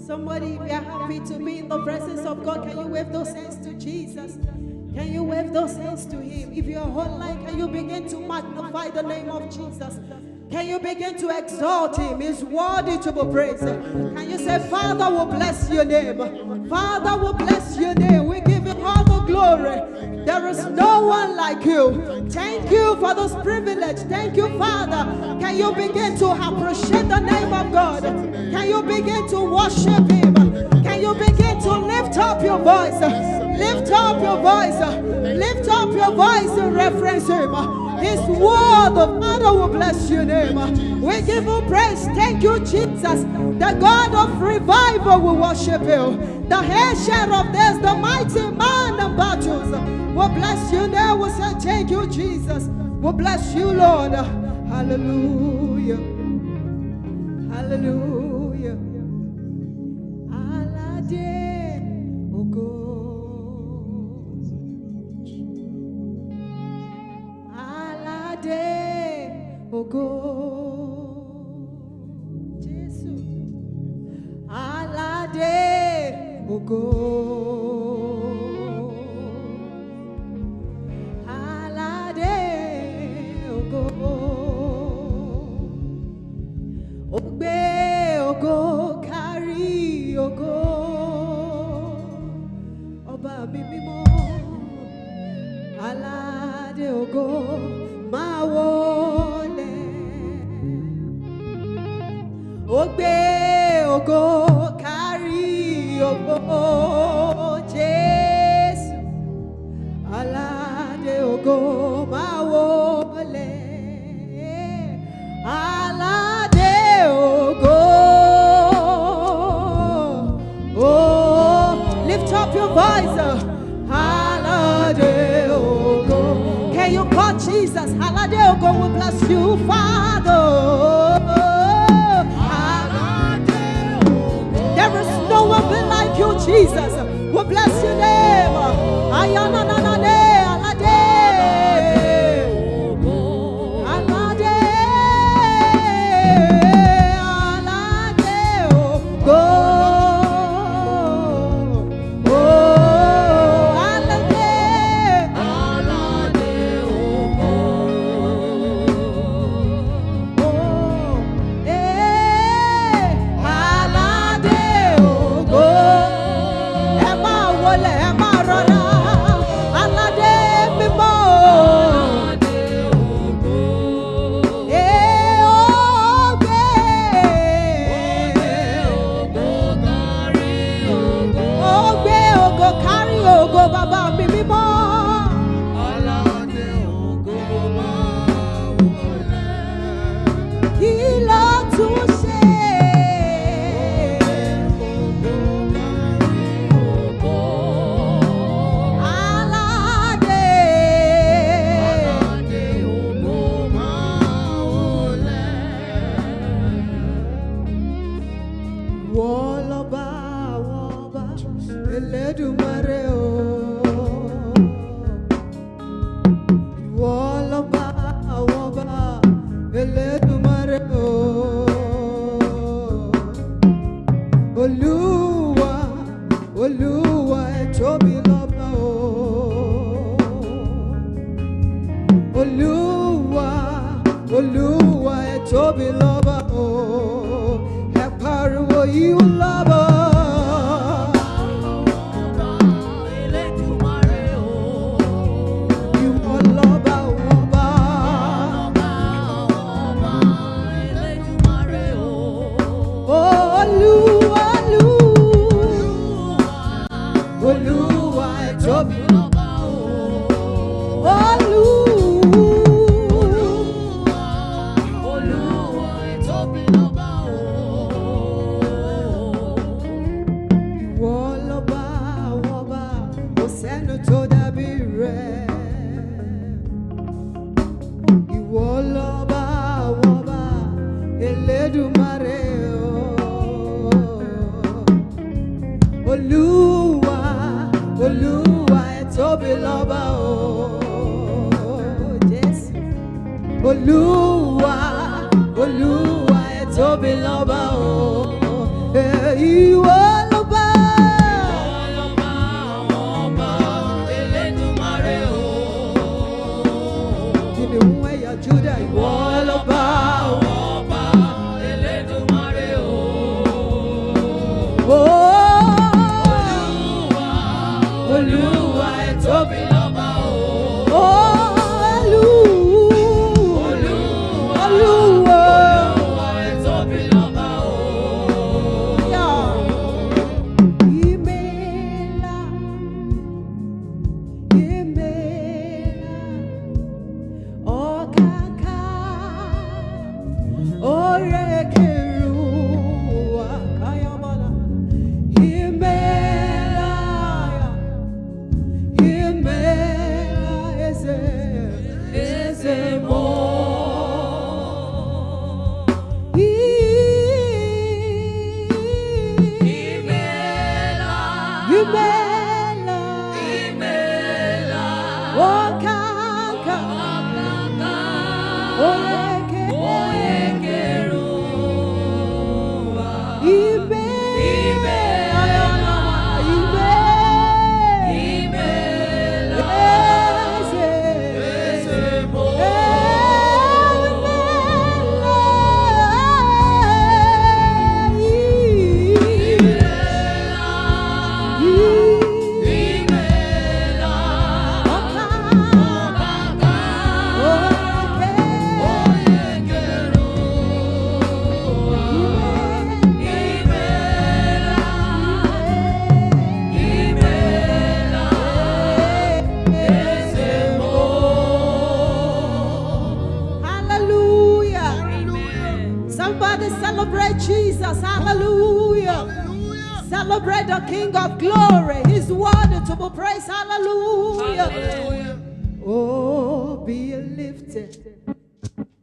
Somebody, if you're happy to be in the presence of God, can you wave those hands to Jesus? Can you wave those hands to Him? If you're online, can you begin to magnify the name of Jesus? Can you begin to exalt Him? He's worthy to be praised. Can you say, Father, will bless your name. Father, will bless your name. We give Him all the glory. There is no one like you. Thank you for this privilege. Thank you, Father. Can you begin to appreciate the name of God? Can you begin to worship Him? Can you begin to lift up your voice? Lift up your voice. Lift up your voice and reference Him. His word, the Father will bless your name. We give you praise. Thank you, Jesus. The God of revival will worship you. The head share of this, the mighty man of battles will bless you name. We say thank you, Jesus. We bless you, Lord. Hallelujah. Hallelujah. Alade ogo. Ogo Jesus Alade Ogo Alade Ogo Ogbe Ogo Kari Ogo Oba mi mímọ́ Alade Ogo Mawo Ogbe ogo kari ogo Jesu Alade ogo mawole Alade ogo. Oh, lift up your voice. Alade ogo. Can you call Jesus? Alade ogo will bless you, Father. There is no one be like you, Jesus. We bless your name. Ayana na na ne alade. Alade. Alade ogo. Oh, alade. Alade ogo. Oh, Baba mi mímọ́. Alade ògo máa wọlé. Kí ló tún ṣe? Ògo kárí ògo. Alade. Alade ògo máa wọlé. Wọ́n lọ́ba àwọn ọba Elédùmarè o. Olúwa, Olúwa ẹ tóbi lọ́ba o. Olúwa, Olúwa ẹ tóbi lọ́ba o. Ẹ pariwo ìwọ lọ́ba. Olúwa, Olúwa ẹ tóbi lọ́ba o. Jésù. Olúwa, Olúwa ẹ tóbi lọ́ba o. Ìwọ. kìnìún ẹ̀yà Júdà ìwọ lọ́ba ọba Elédùmarè o. Olúwa ẹ tóbi lọ́ba o. Olúwa ẹ tóbi lọ́ba o. Ìmẹ́lá ọ̀kàkà ọ̀rẹ́kẹ̀rù àkàyàmọ́lá. Ìmẹ́lá eze mo. Imela okaka oyekeru Celebrate Jesus, hallelujah. Celebrate the King of glory. He's worthy to be praised, hallelujah. Oh, be lifted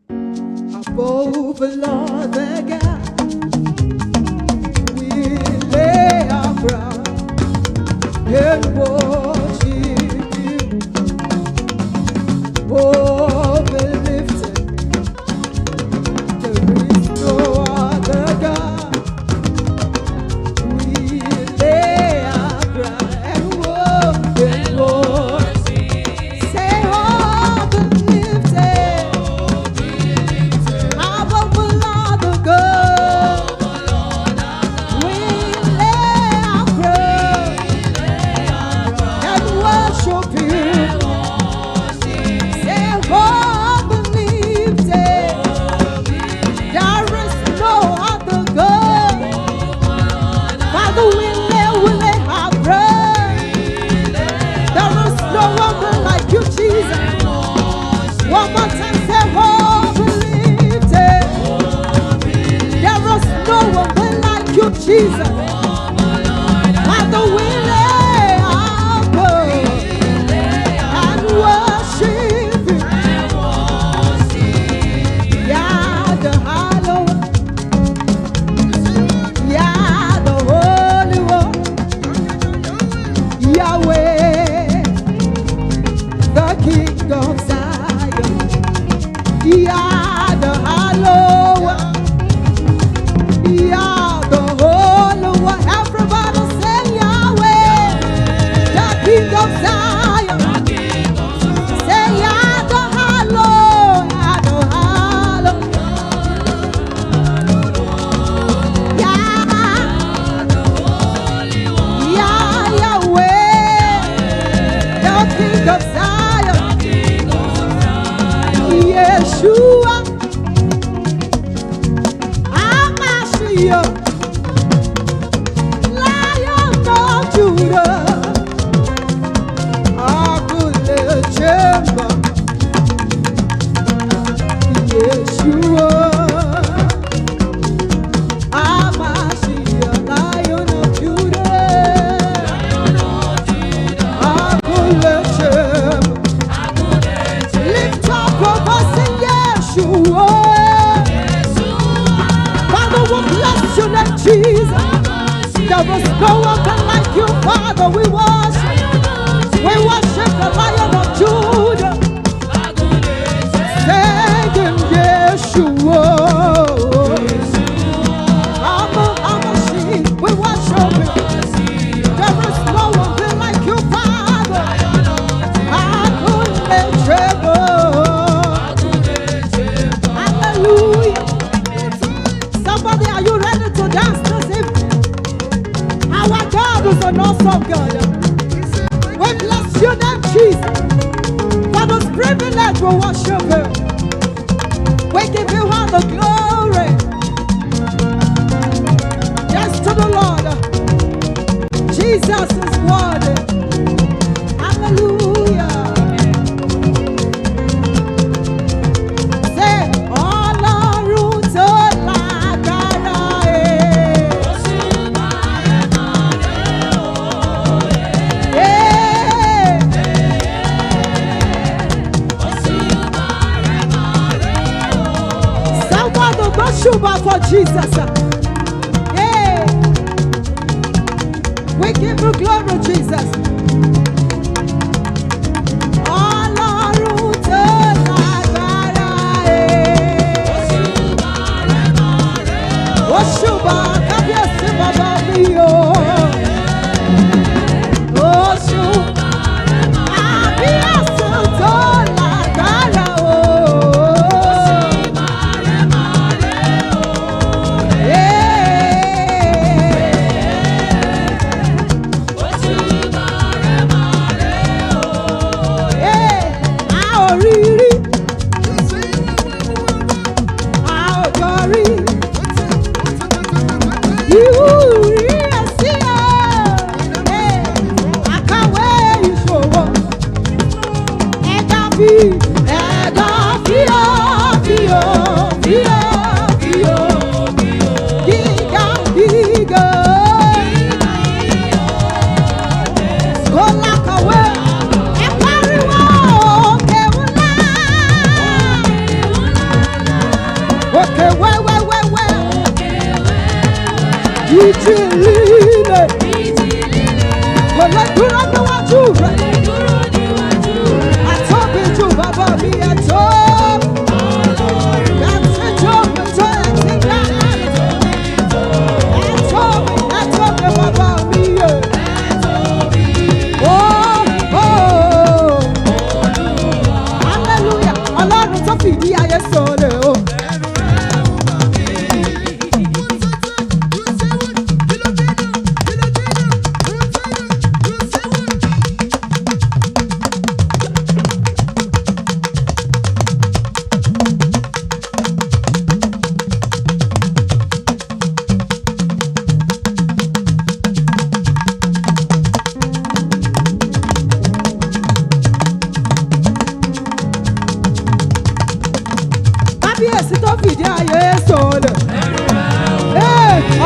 above the Lord the God. We lay our crown and worship you. Oh, be lifted. There is no other God. We lay our crown and worship. Say, oh, be lifted above the Lord the God. We lay our crown and worship you. Say, oh, be lifted. There is no other God. Father, we lay our crown. There is no one like you, Jesus. One more time, say, oh, believe it. There is no one like you, Jesus. Father, we lay our crown and worship you. Yeah, the hallowed, yeah, the holy one, Yahweh, the King of Zion, yeah, the hallowed, yeah, the holy one. Everybody say Yahweh, the King of Zion. Say yeah, the hallowed, yeah, the hallowed, yeah, Yahweh, the King of Zion, Yeshua, Amashiach, Lion of Judah, Akule Chamber, Yeshua, Amashiach, Lion of Judah, Akule Chamber. Lift up your voice and Yeshua. Father, we bless your name, Jesus. There is no one like you, Father. We worship the Lion of Judah. Singing Yeshua. We worship you. There is no one like you, Father. I could let you go. will worship you. We give you all the glory. Yes, to the Lord. Jesus is worthy. Hallelujah. Say, Ọlọ́run tó lágbára Somebody go Shuba for Jesus. Yeah. We give you glory, Jesus. Ọlọ́run tó lágbára Òṣùbà kábíyèsí bàbá mi o. Òṣùbà kábíyèsí tó lágbára o.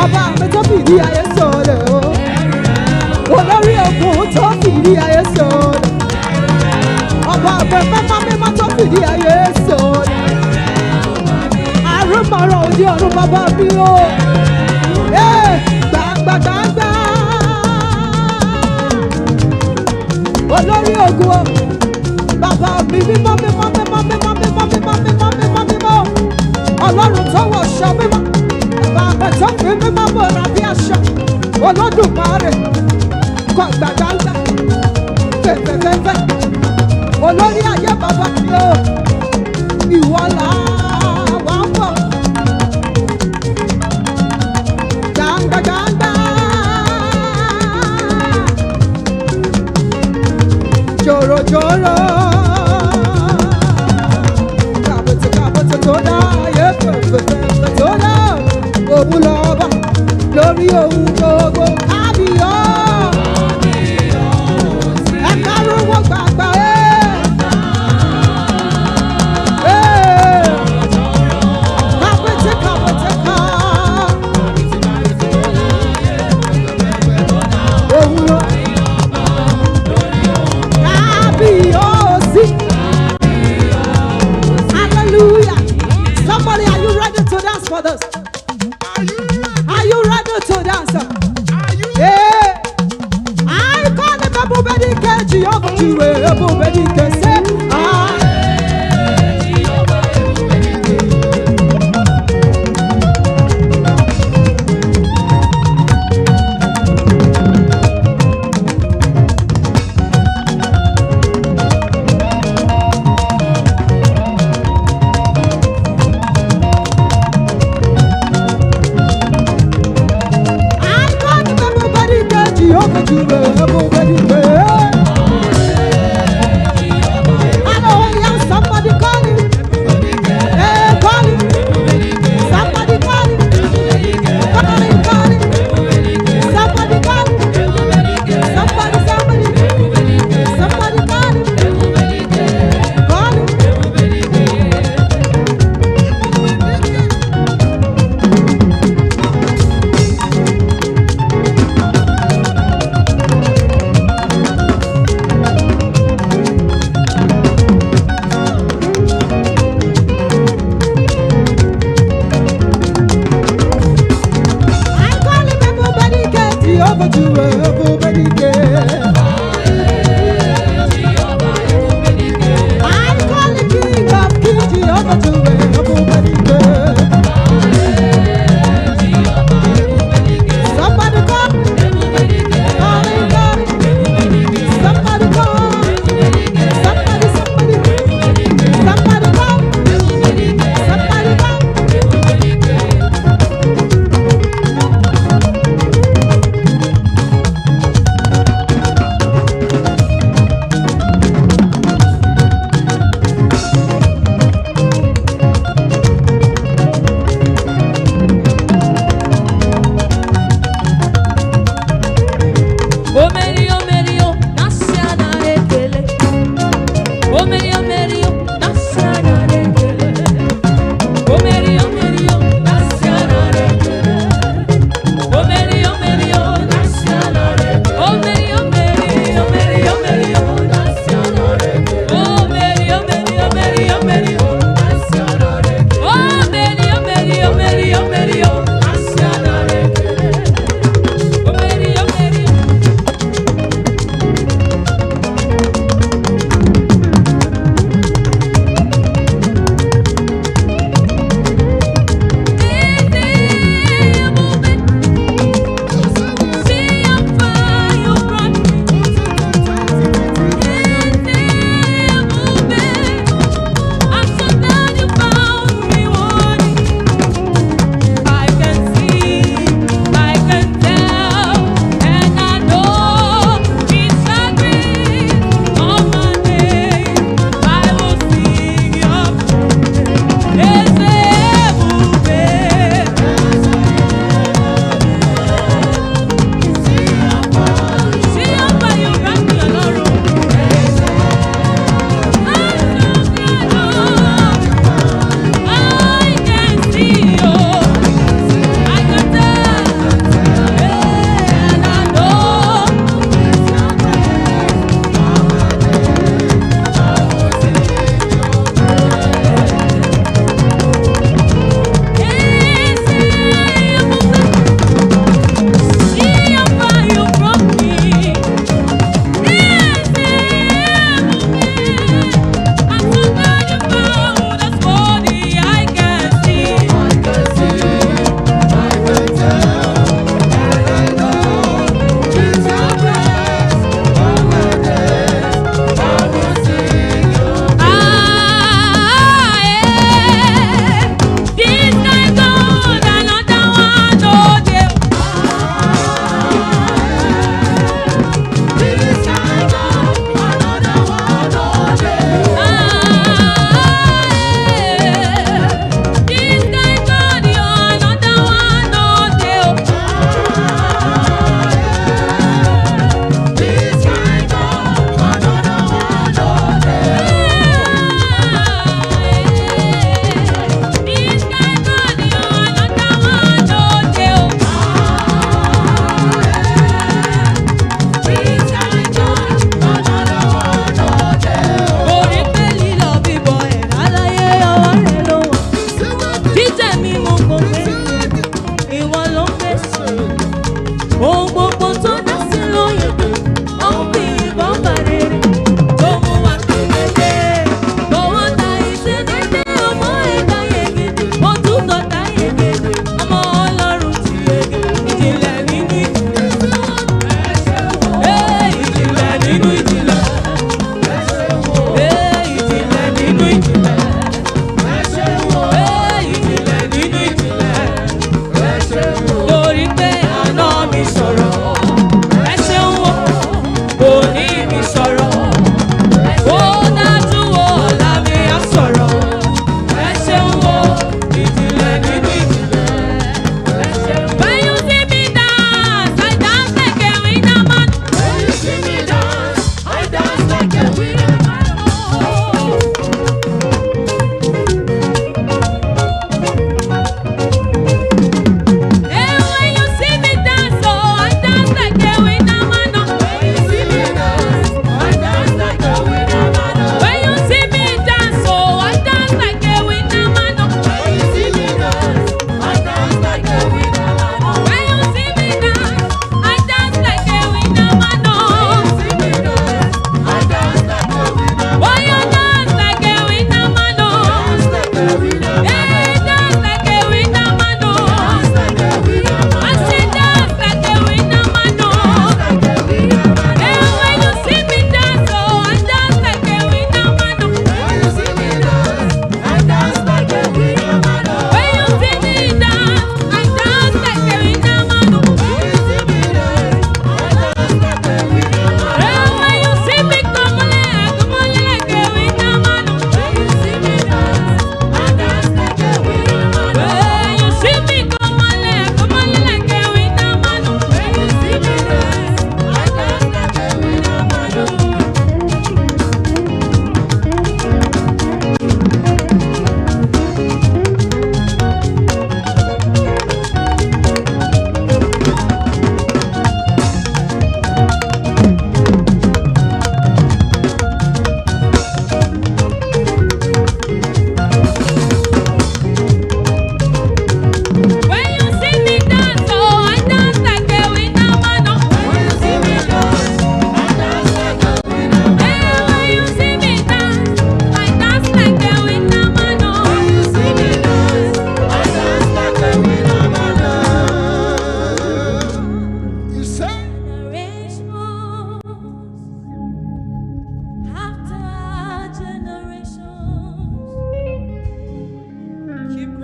Ọba mi tó fìdí ayé sọ̀rọ̀ o. Olórí ogun tó fìdí ayé sọ̀rọ̀. Ọba àgbẹ̀ mẹ́fà mímọ́ tó fìdí ayé sọ̀rọ̀. Àrùmọ̀ràn òdi ọ̀run bàbá mi o. Gbàgbàgbàgbà. Olórí ogun o. Bàbá mi mímọ́ mímọ́ mímọ́ mímọ́ mímọ́ mímọ́ mímọ́ mímọ́ mímọ́. Ọlọ́run tó wọ̀ ṣọ́ mímọ́. Bàbá tó fi mímọ́ bọ̀rọ̀ bí aṣọ. Olódùmarè kọ gbàgbàgbà. Fẹ́fẹ́fẹ́fẹ́. Olórí ayé bàbá mi o. Ìwọ là wà ń bọ̀. Gbàngbàngbà. Jòròjòrò.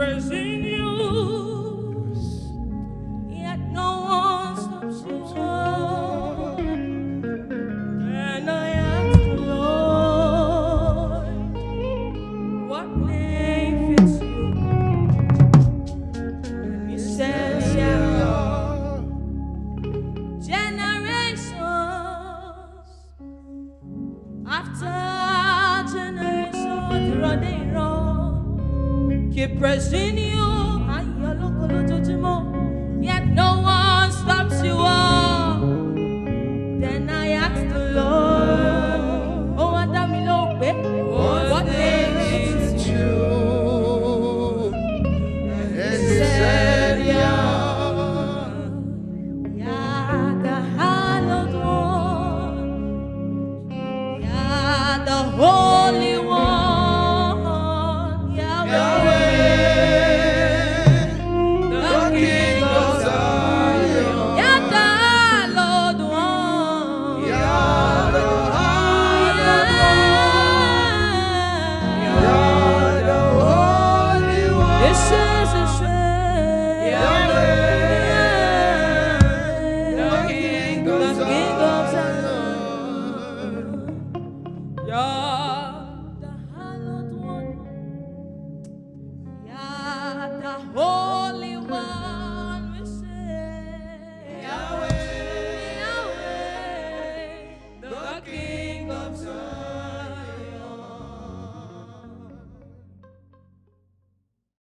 praising you, yet no one stops you. And I ask the Lord, what name fits you? And He says, generations after generations running round, keep praising you, yet no one stops you all. Then I ask the Lord, oh, what name is you? And He said, the hallowed one, the holy one, Yahweh, the King of Zion, the hallowed one, the holy one. This is the hallowed one, the